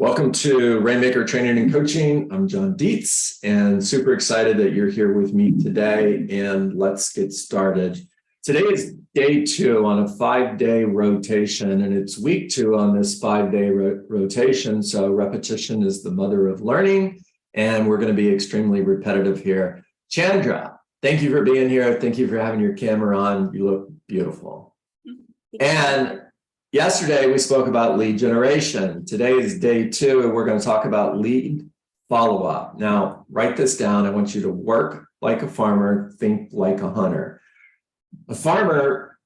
Welcome to Rainmaker Training and Coaching. I'm John Dietz and super excited that you're here with me today. And let's get started. Today is day 2 on a 5-day rotation, and it's week 2 on this 5-day rotation. So repetition is the mother of learning, and we're going to be extremely repetitive here. Chandra, thank you for being here. Thank you for having your camera on. You look beautiful. And yesterday, we spoke about lead generation. Today is day 2, and we're going to talk about lead follow-up. Now, write this down. I want you to work like a farmer, think like a hunter. A farmer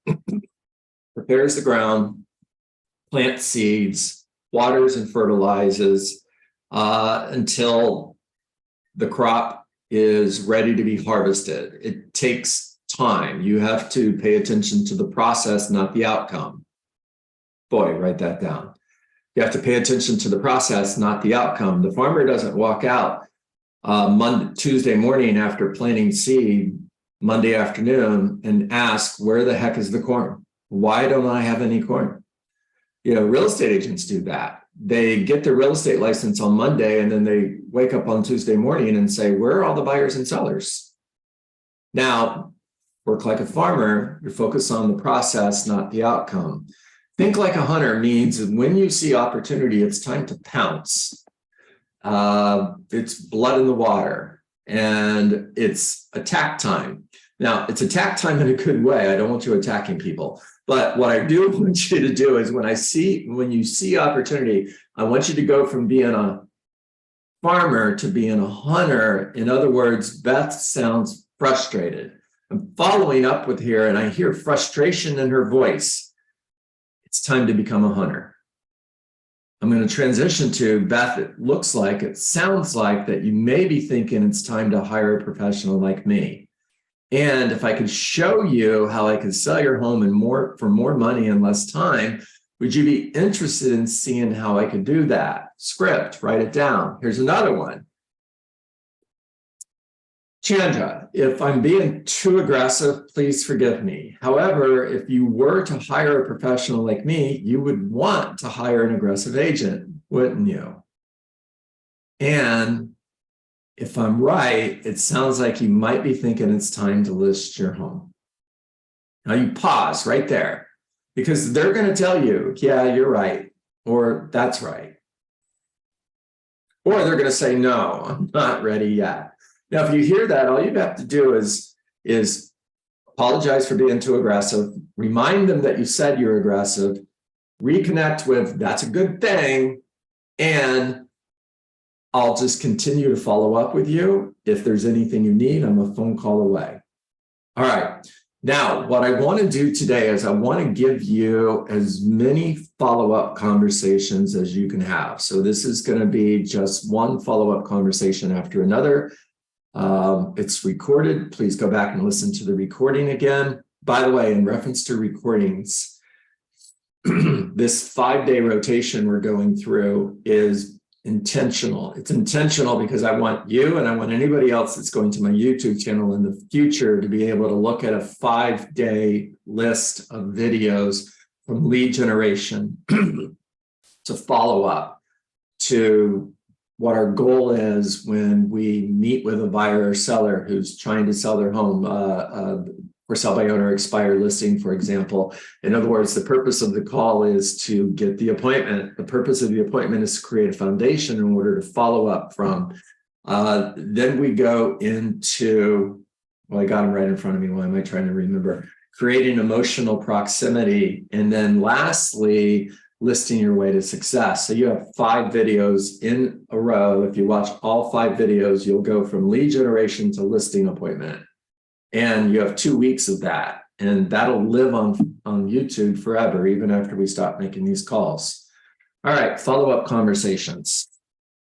prepares the ground, plants seeds, waters and fertilizes until the crop is ready to be harvested. It takes time. You have to pay attention to the process, not the outcome. Boy, write that down. You have to pay attention to the process, not the outcome. The farmer doesn't walk out Tuesday morning after planting seed, Monday afternoon, and ask, where the heck is the corn? Why don't I have any corn? Real estate agents do that. They get their real estate license on Monday, and then they wake up on Tuesday morning and say, where are all the buyers and sellers? Now, work like a farmer, you're focused on the process, not the outcome. Think like a hunter means when you see opportunity, it's time to pounce. It's blood in the water, and it's attack time. Now, it's attack time in a good way. I don't want you attacking people. But what I do want you to do is when you see opportunity, I want you to go from being a farmer to being a hunter. In other words, Beth sounds frustrated. I'm following up with here, and I hear frustration in her voice. It's time to become a hunter. I'm going to transition to Beth. It sounds like that you may be thinking it's time to hire a professional like me. And if I could show you how I could sell your home for more money and less time, would you be interested in seeing how I could do that? Script, write it down. Here's another one. Chandra, if I'm being too aggressive, please forgive me. However, if you were to hire a professional like me, you would want to hire an aggressive agent, wouldn't you? And if I'm right, it sounds like you might be thinking it's time to list your home. Now you pause right there, because they're going to tell you, yeah, you're right, or that's right. Or they're going to say, no, I'm not ready yet. Now, if you hear that, all you have to do is apologize for being too aggressive, remind them that you said you're aggressive, reconnect with, that's a good thing, and I'll just continue to follow up with you. If there's anything you need, I'm a phone call away. All right. Now, what I want to do today is I want to give you as many follow-up conversations as you can have. So this is going to be just one follow-up conversation after another. It's recorded. Please go back and listen to the recording again. By the way, in reference to recordings, this 5-day rotation we're going through is intentional. It's intentional because I want you and I want anybody else that's going to my YouTube channel in the future to be able to look at a 5-day list of videos from lead generation to follow up to what our goal is when we meet with a buyer or seller who's trying to sell their home for sell by owner expired listing, for example. In other words, the purpose of the call is to get the appointment. The purpose of the appointment is to create a foundation in order to follow up from. Then we go into, well, I got them right in front of me. Why am I trying to remember? Creating emotional proximity. And then lastly, listing your way to success. So you have 5 videos in a row. If you watch all 5 videos, you'll go from lead generation to listing appointment. And you have 2 weeks of that. And that'll live on YouTube forever, even after we stop making these calls. All right, follow-up conversations.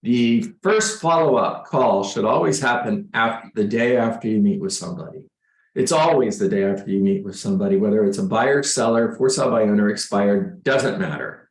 The first follow-up call should always happen the day after you meet with somebody. It's always the day after you meet with somebody, whether it's a buyer, seller, for sale by owner, expired, doesn't matter.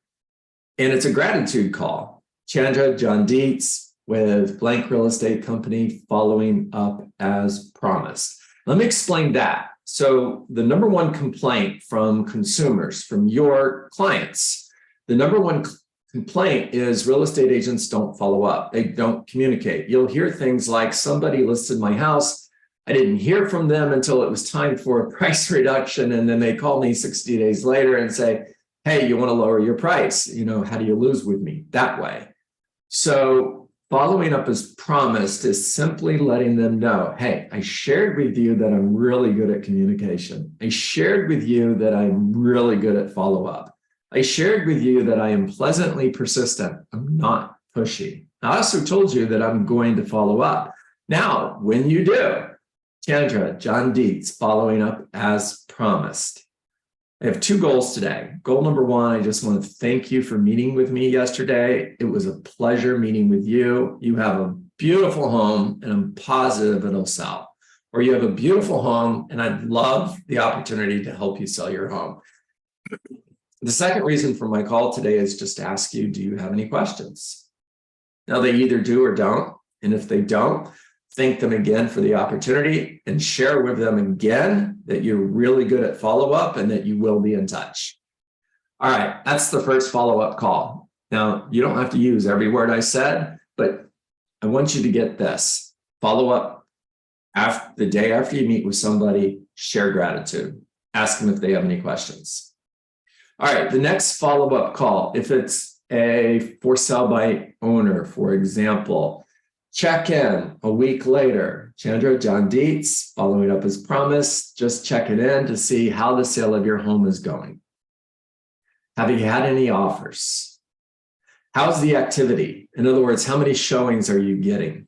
And it's a gratitude call. Chandra, John Dietz with Blank Real Estate Company, following up as promised. Let me explain that. So the number one complaint from consumers, from your clients, the number one complaint is real estate agents don't follow up. They don't communicate. You'll hear things like, somebody listed my house. I didn't hear from them until it was time for a price reduction. And then they call me 60 days later and say, hey, you want to lower your price? How do you lose with me? That way. So following up as promised is simply letting them know, hey, I shared with you that I'm really good at communication. I shared with you that I'm really good at follow-up. I shared with you that I am pleasantly persistent. I'm not pushy. I also told you that I'm going to follow up. Now, when you do, Chandra, John Dietz, following up as promised. I have 2 goals today. Goal number 1, I just want to thank you for meeting with me yesterday. It was a pleasure meeting with you. You have a beautiful home, and I'm positive it'll sell. Or you have a beautiful home, and I'd love the opportunity to help you sell your home. The second reason for my call today is just to ask you, do you have any questions? Now, they either do or don't. And if they don't, thank them again for the opportunity and share with them again that you're really good at follow-up and that you will be in touch. All right, that's the first follow-up call. Now, you don't have to use every word I said, but I want you to get this. Follow up the day after you meet with somebody, share gratitude. Ask them if they have any questions. All right, the next follow-up call, if it's a for sale by owner, for example, check in a week later. Chandra, John Dietz, following up as promised, just checking in to see how the sale of your home is going. Have you had any offers? How's the activity? In other words, how many showings are you getting?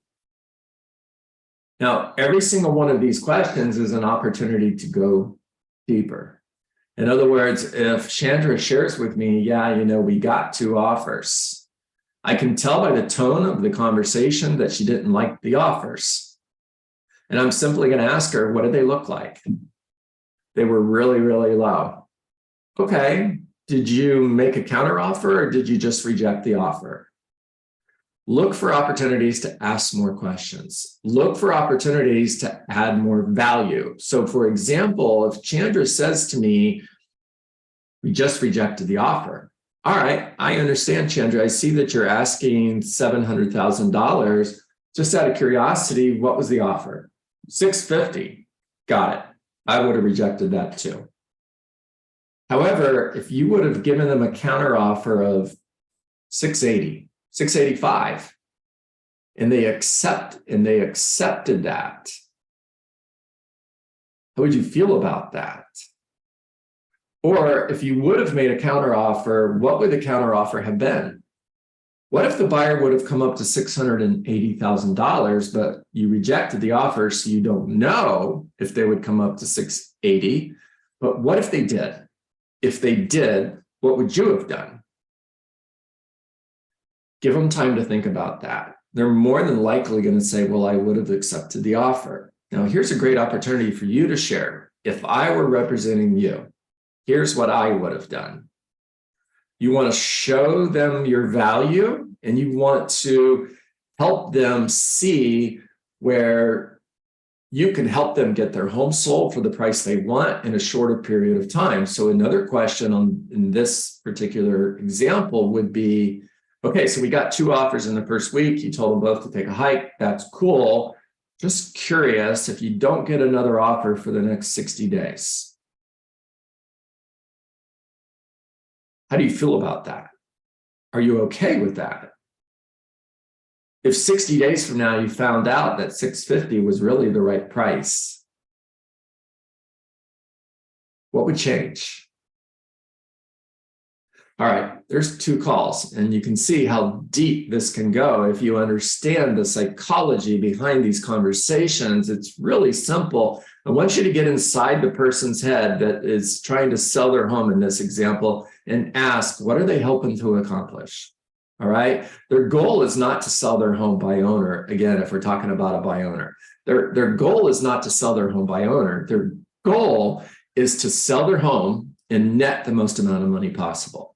Now, every single one of these questions is an opportunity to go deeper. In other words, if Chandra shares with me, yeah, we got 2 offers, I can tell by the tone of the conversation that she didn't like the offers. And I'm simply going to ask her, what did they look like? They were really, really low. Okay, did you make a counteroffer or did you just reject the offer? Look for opportunities to ask more questions. Look for opportunities to add more value. So for example, if Chandra says to me, we just rejected the offer. All right, I understand, Chandra. I see that you're asking $700,000. Just out of curiosity, what was the offer? $650,000. Got it. I would have rejected that too. However, if you would have given them a counteroffer of $680,000, $685,000, and they accepted that, how would you feel about that? Or if you would have made a counteroffer, what would the counteroffer have been? What if the buyer would have come up to $680,000, but you rejected the offer, so you don't know if they would come up to $680,000? But what if they did? If they did, what would you have done? Give them time to think about that. They're more than likely going to say, well, I would have accepted the offer. Now, here's a great opportunity for you to share. If I were representing you, here's what I would have done. You want to show them your value, and you want to help them see where you can help them get their home sold for the price they want in a shorter period of time. So another question in this particular example would be, okay, so we got 2 offers in the first week. You told them both to take a hike. That's cool. Just curious, if you don't get another offer for the next 60 days, how do you feel about that? Are you okay with that? If 60 days from now you found out that $650,000 was really the right price, what would change? All right, there's 2 calls, and you can see how deep this can go if you understand the psychology behind these conversations. It's really simple. I want you to get inside the person's head that is trying to sell their home in this example and ask, what are they helping to accomplish? All right. Their goal is not to sell their home by owner. Again, if we're talking about a by owner, their goal is not to sell their home by owner. Their goal is to sell their home and net the most amount of money possible.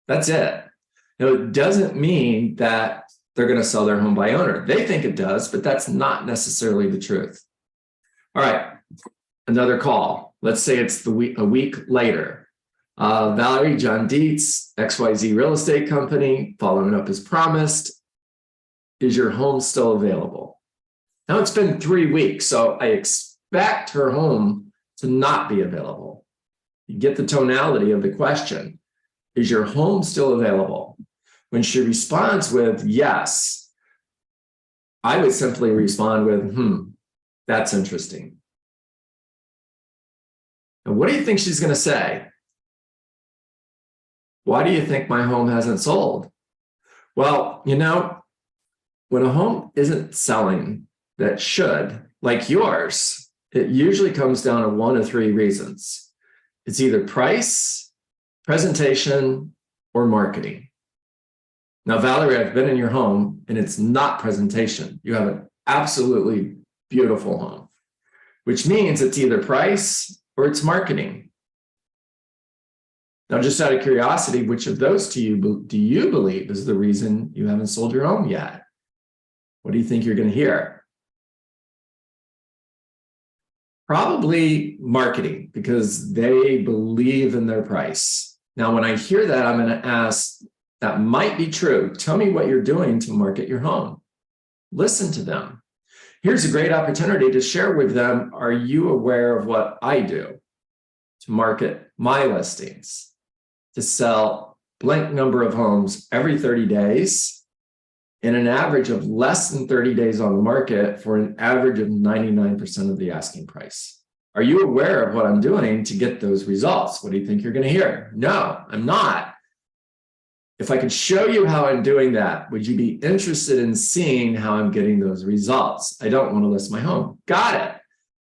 That's it. Now, it doesn't mean that they're going to sell their home by owner. They think it does, but that's not necessarily the truth. All right, another call. Let's say it's a week later. Valerie, John Dietz, XYZ Real Estate Company, following up as promised. Is your home still available? Now it's been 3 weeks, so I expect her home to not be available. You get the tonality of the question. Is your home still available? When she responds with yes, I would simply respond with, that's interesting. And what do you think she's going to say? Why do you think my home hasn't sold? Well, when a home isn't selling that should, like yours, it usually comes down to one of three reasons. It's either price, presentation, or marketing. Now, Valerie, I've been in your home and it's not presentation. You have an absolutely beautiful home, which means it's either price or it's marketing. Now, just out of curiosity, which of those do you believe is the reason you haven't sold your home yet? What do you think you're going to hear? Probably marketing, because they believe in their price. Now, when I hear that, I'm going to ask, that might be true. Tell me what you're doing to market your home. Listen to them. Here's a great opportunity to share with them. Are you aware of what I do to market my listings, to sell blank number of homes every 30 days in an average of less than 30 days on the market for an average of 99% of the asking price? Are you aware of what I'm doing to get those results? What do you think you're going to hear? No, I'm not. If I could show you how I'm doing that, would you be interested in seeing how I'm getting those results? I don't want to list my home. Got it.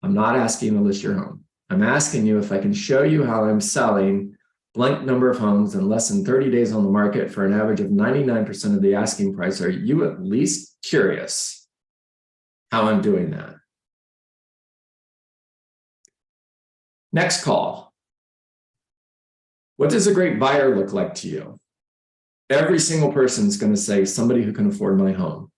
I'm not asking you to list your home. I'm asking you if I can show you how I'm selling blank number of homes in less than 30 days on the market for an average of 99% of the asking price. Are you at least curious how I'm doing that? Next call. What does a great buyer look like to you? Every single person is going to say somebody who can afford my home.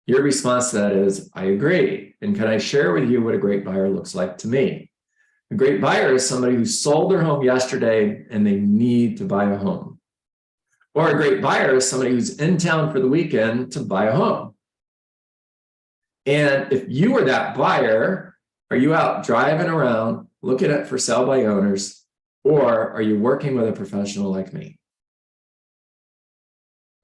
Your response to that is, I agree. And can I share with you what a great buyer looks like to me? A great buyer is somebody who sold their home yesterday and they need to buy a home. Or a great buyer is somebody who's in town for the weekend to buy a home. And if you were that buyer, are you out driving around looking at for sale by owners, or are you working with a professional like me?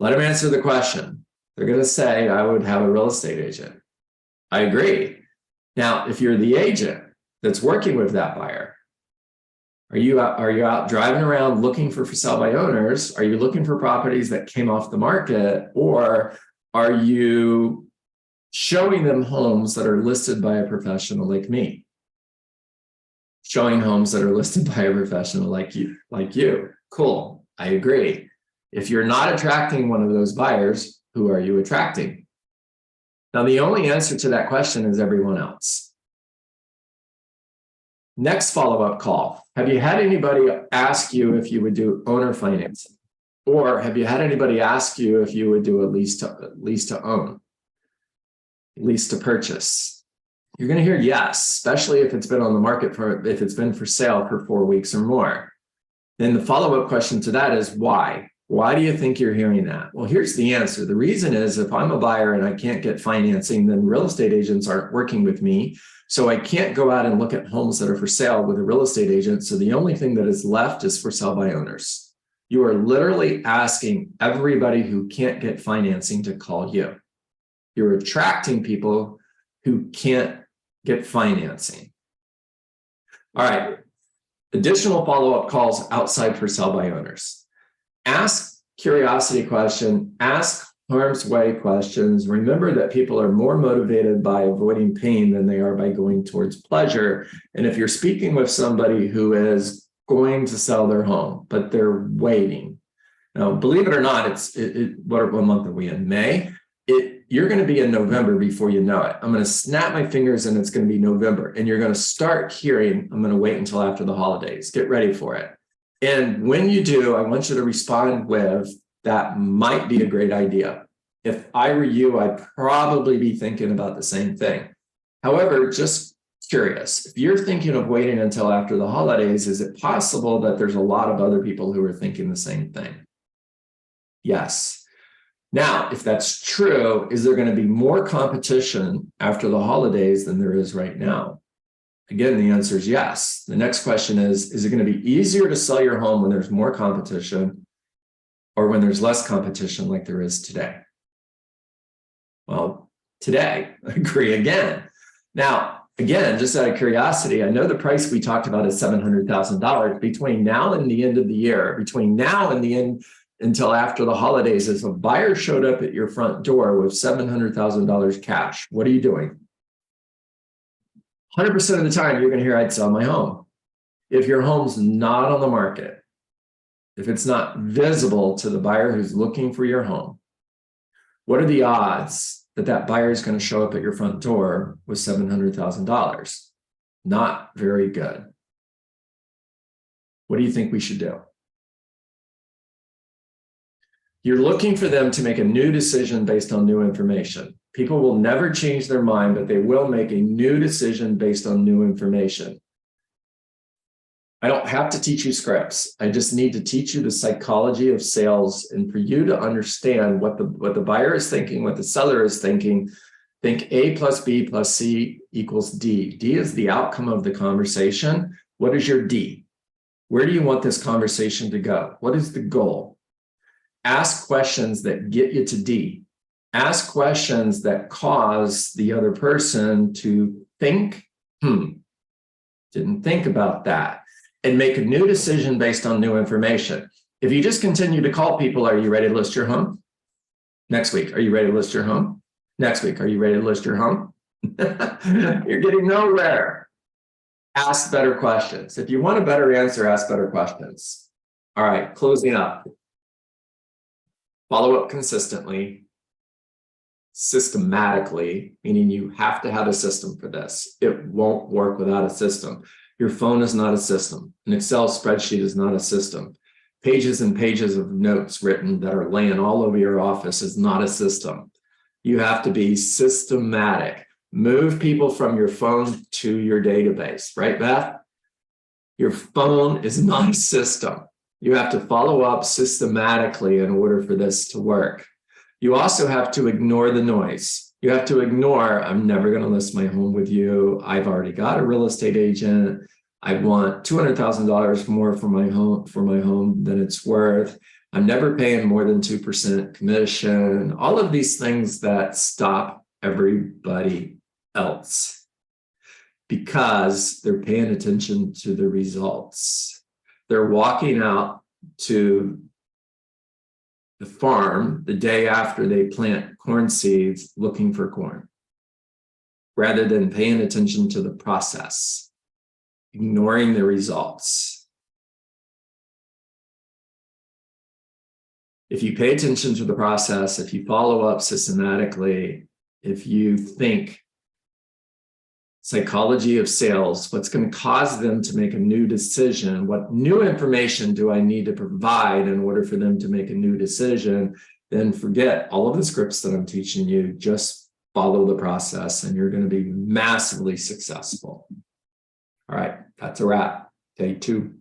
Let them answer the question. They're going to say, I would have a real estate agent. I agree. Now, if you're the agent that's working with that buyer, are you out driving around looking for sale by owners? Are you looking for properties that came off the market? Or are you showing them homes that are listed by a professional like me? Showing homes that are listed by a professional like you. Cool. I agree. If you're not attracting one of those buyers, who are you attracting? Now, the only answer to that question is everyone else. Next follow-up call. Have you had anybody ask you if you would do owner financing? Or have you had anybody ask you if you would do a lease to own, lease to purchase? You're going to hear yes, especially if it's been on the market if it's been for sale for 4 weeks or more. Then the follow-up question to that is why? Why do you think you're hearing that? Well, here's the answer. The reason is if I'm a buyer and I can't get financing, then real estate agents aren't working with me. So I can't go out and look at homes that are for sale with a real estate agent. So the only thing that is left is for sale by owners. You are literally asking everybody who can't get financing to call you. You're attracting people who can't get financing. All right. Additional follow-up calls outside for sale by owners. Ask curiosity questions, ask harm's way questions. Remember that people are more motivated by avoiding pain than they are by going towards pleasure. And if you're speaking with somebody who is going to sell their home, but they're waiting. Now, believe it or not, what month are we in? May? You're going to be in November before you know it. I'm going to snap my fingers and it's going to be November. And you're going to start hearing, I'm going to wait until after the holidays. Get ready for it. And when you do, I want you to respond with, that might be a great idea. If I were you, I'd probably be thinking about the same thing. However, just curious. If you're thinking of waiting until after the holidays, is it possible that there's a lot of other people who are thinking the same thing? Yes. Now, if that's true, is there going to be more competition after the holidays than there is right now? Again, the answer is yes. The next question is it going to be easier to sell your home when there's more competition or when there's less competition like there is today? Well, today, I agree again. Now, again, just out of curiosity, I know the price we talked about is $700,000. Between now and the end of the year, between now and the end until after the holidays, if a buyer showed up at your front door with $700,000 cash, what are you doing? 100% of the time, you're going to hear, I'd sell my home. If your home's not on the market, if it's not visible to the buyer who's looking for your home, what are the odds that that buyer is going to show up at your front door with $700,000? Not very good. What do you think we should do? You're looking for them to make a new decision based on new information. People will never change their mind, but they will make a new decision based on new information. I don't have to teach you scripts. I just need to teach you the psychology of sales, and for you to understand what the buyer is thinking, what the seller is thinking. Think A plus B plus C equals D. D is the outcome of the conversation. What is your D? Where do you want this conversation to go? What is the goal? Ask questions that get you to D. Ask questions that cause the other person to think, didn't think about that, and make a new decision based on new information. If you just continue to call people, are you ready to list your home? Next week, are you ready to list your home? Next week, are you ready to list your home? You're getting nowhere. Ask better questions. If you want a better answer, ask better questions. All right, closing up. Follow up consistently, systematically, meaning you have to have a system for this. It won't work without a system. Your phone is not a system. An Excel spreadsheet is not a system. Pages and pages of notes written that are laying all over your office is not a system. You have to be systematic. Move people from your phone to your database, right, Beth? Your phone is not a system. You have to follow up systematically in order for this to work. You also have to ignore the noise. You have to ignore, I'm never going to list my home with you. I've already got a real estate agent. I want $200,000 more for my home than it's worth. I'm never paying more than 2% commission. All of these things that stop everybody else because they're paying attention to the results. They're walking out to the farm the day after they plant corn seeds looking for corn, rather than paying attention to the process, ignoring the results. If you pay attention to the process, if you follow up systematically, if you think psychology of sales, what's going to cause them to make a new decision, what new information do I need to provide in order for them to make a new decision, then forget all of the scripts that I'm teaching you. Just follow the process and you're going to be massively successful. All right, that's a wrap. Day 2.